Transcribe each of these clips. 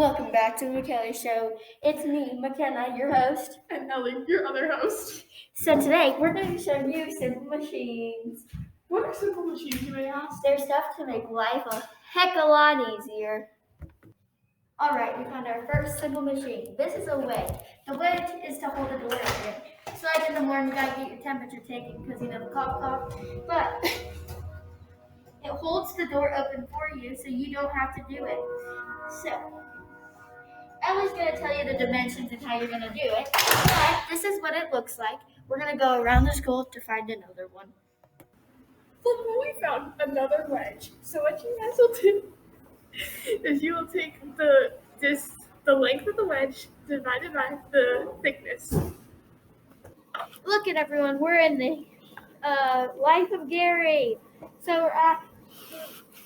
Welcome back to the McKelly Show. It's me, McKenna, your host. And Ellie, your other host. So today, we're going to show you simple machines. What are simple machines, you may ask? They're stuff to make life a heck of a lot easier. Alright, we found our first simple machine. This is a wedge. The wedge is to hold a door open. So like in the morning, you gotta get your temperature taken because the cough. But it holds the door open for you so you don't have to do it. So Ellie's going to tell you the dimensions and how you're going to do it, but this is what it looks like. We're going to go around the school to find another one. Look, we found another wedge. So what you guys will do is you will take the length of the wedge divided by the thickness. Look at everyone, we're in the Life of Gary. So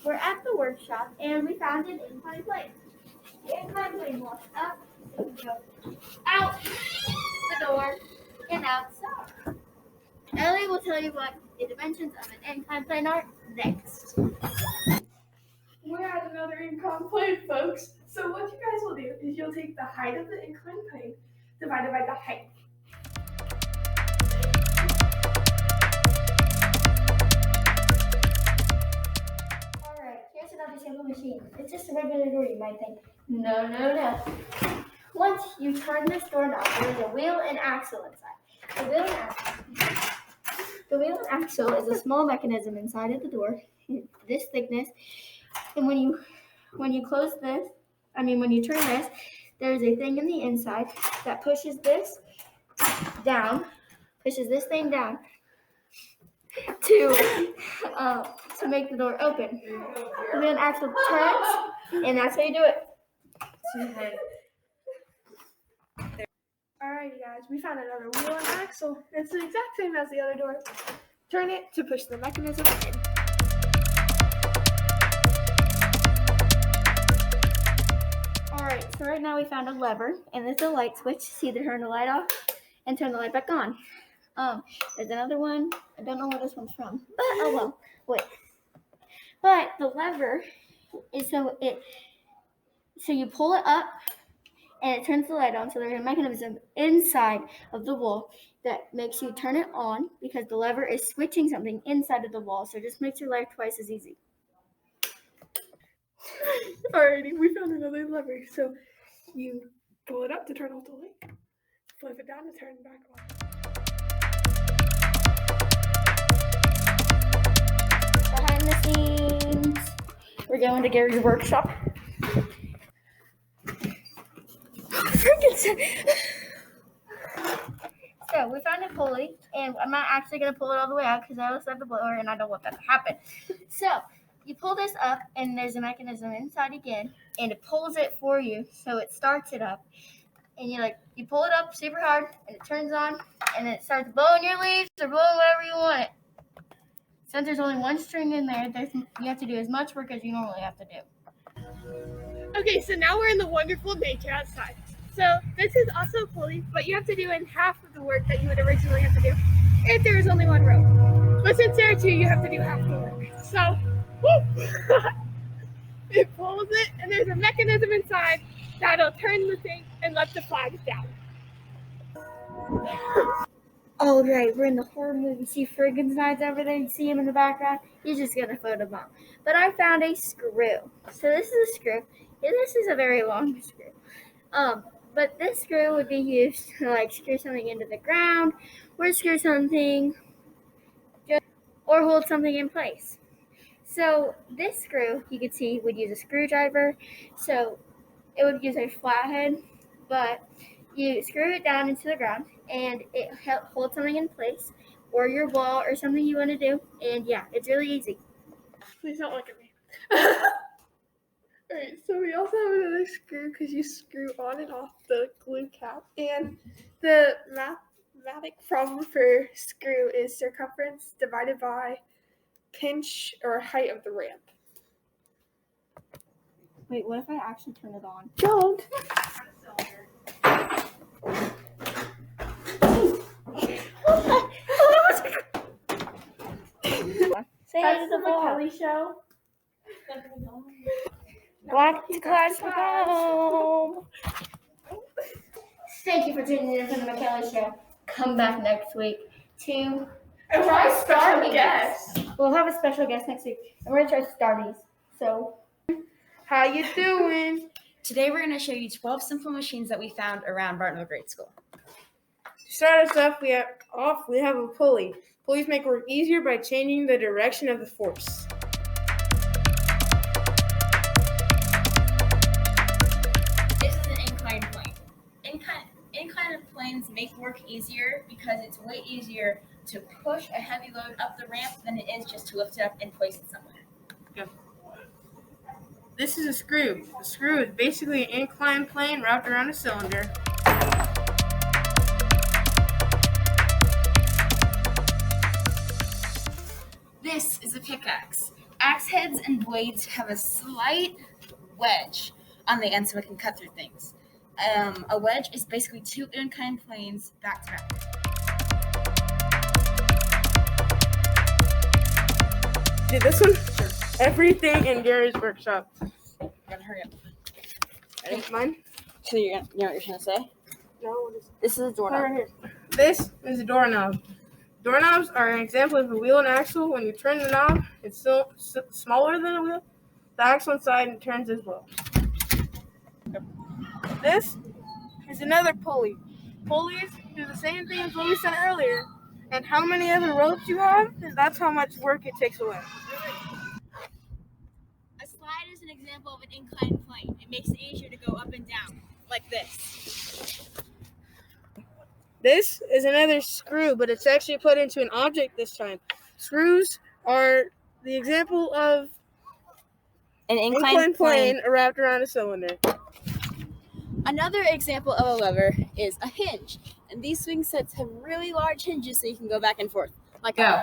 we're at the workshop and we found an incline plane. The incline plane walks up, and go out the door, and outside. Ellie will tell you what the dimensions of an incline plane are next. We're at another incline plane, folks. So what you guys will do is you'll take the height of the incline plane divided by the height. Alright, here's another simple machine. It's just a regular door, you might think. No. Once you turn this door knob, there's a wheel and axle inside. The wheel and axle is a small mechanism inside of the door, this thickness. And when you close this, when you turn this, there's a thing in the inside that pushes this thing down to make the door open. The wheel and axle turns, and that's how you do it. Alright, you guys, we found another wheel and axle. It's the exact same as the other door. Turn it to push the mechanism in. Alright, so right now we found a lever, and it's a light switch. See to turn the light off and turn the light back on. There's another one. I don't know where this one's from, but oh well. Wait. But the lever is so you pull it up, and it turns the light on. So there's a mechanism inside of the wall that makes you turn it on because the lever is switching something inside of the wall. So it just makes your life twice as easy. Alrighty, we found another lever. So you pull it up to turn off the light, flip it down to turn it back on. Behind the scenes, we're going to Gary's workshop. So we found a pulley, and I'm not actually going to pull it all the way out because I also have the blower and I don't want that to happen. So you pull this up, and there's a mechanism inside again, and it pulls it for you, so it starts it up. And you pull it up super hard, and it turns on, and it starts blowing your leaves or blowing whatever you want it. Since there's only one string in there, you have to do as much work as you normally have to do. Okay, so now we're in the wonderful nature outside. So this is also a pulley, but you have to do in half of the work that you would originally have to do if there was only one rope. But since there are two, you have to do half the work. So, it pulls it, and there's a mechanism inside that'll turn the thing and let the flags down. All right, we're in the horror movie. See Frankenstein's over there? You see him in the background? He's just going to photobomb. But I found a screw. So this is a screw. And this is a very long screw. But this screw would be used to screw something into the ground, or screw something, or hold something in place. So this screw, you can see, would use a screwdriver. So it would use a flathead, but you screw it down into the ground, and it holds something in place, or your wall, or something you want to do. And yeah, it's really easy. Please don't look at me. Alright, so we also have another screw because you screw on and off the glue cap. And the mathematic problem for screw is circumference divided by pinch or height of the ramp. Wait, what if I actually turn it on? Don't. Say hi to the Kelly Show. Black to class home. Thank you for tuning in for the McKelly Show. Come back next week to try special guest. We'll have a special guest next week, and we're gonna try Starties. So, How you doing? Today we're going to show you 12 simple machines that we found around Bartonville Grade School. To start us off, we have a pulley. Pulleys make work easier by changing the direction of the force. This is an inclined plane. Inclined planes make work easier because it's way easier to push a heavy load up the ramp than it is just to lift it up and place it somewhere. This is a screw. A screw is basically an inclined plane wrapped around a cylinder. This is a pickaxe. Axe heads and blades have a slight wedge on the end so it can cut through things. A wedge is basically two inclined planes back to back. Dude, this one? Sure. Everything in Gary's workshop. I'm gonna hurry up. Ready? Mine? So you know what you're gonna say? No, what is This is a doorknob. right here. This is a doorknob. Doorknobs are an example of a wheel and axle. When you turn the knob, it's still smaller than a wheel. The axle inside and turns as well. This is another pulley. Pulleys do the same thing as what we said earlier. And how many other ropes you have, that's how much work it takes away. A slide is an example of an inclined plane. It makes it easier to go up and down, like this. This is another screw, but it's actually put into an object this time. Screws are the example of An inclined plane wrapped around a cylinder. Another example of a lever is a hinge. And these swing sets have really large hinges so you can go back and forth. Like Go.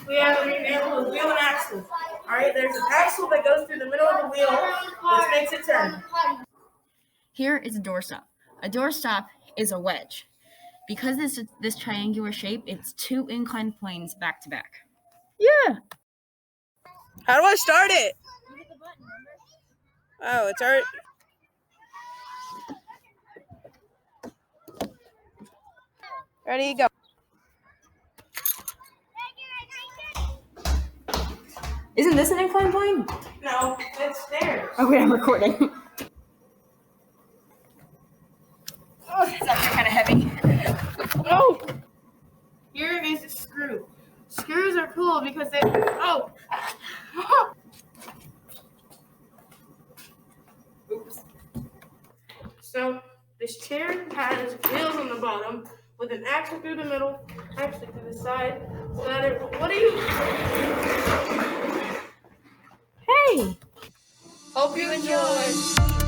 We have an example of wheel and axle. Alright, there's an axle that goes through the middle of the wheel, which makes it turn. Here is a doorstop. A doorstop is a wedge. Because this triangular shape, it's two inclined planes back to back. Yeah. How do I start it? You hit the button, remember? Oh, it's already. Ready, go. Isn't this an inclined plane? No, it's there. Oh wait, I'm recording. Oh, it's actually kind of heavy. Oh! Here is a screw. Screws are cool because they. Oh! Oops. So, this chair has wheels on the bottom with an axle through the middle, axle to the side. So that it. What are you. Hey! Hope you enjoy.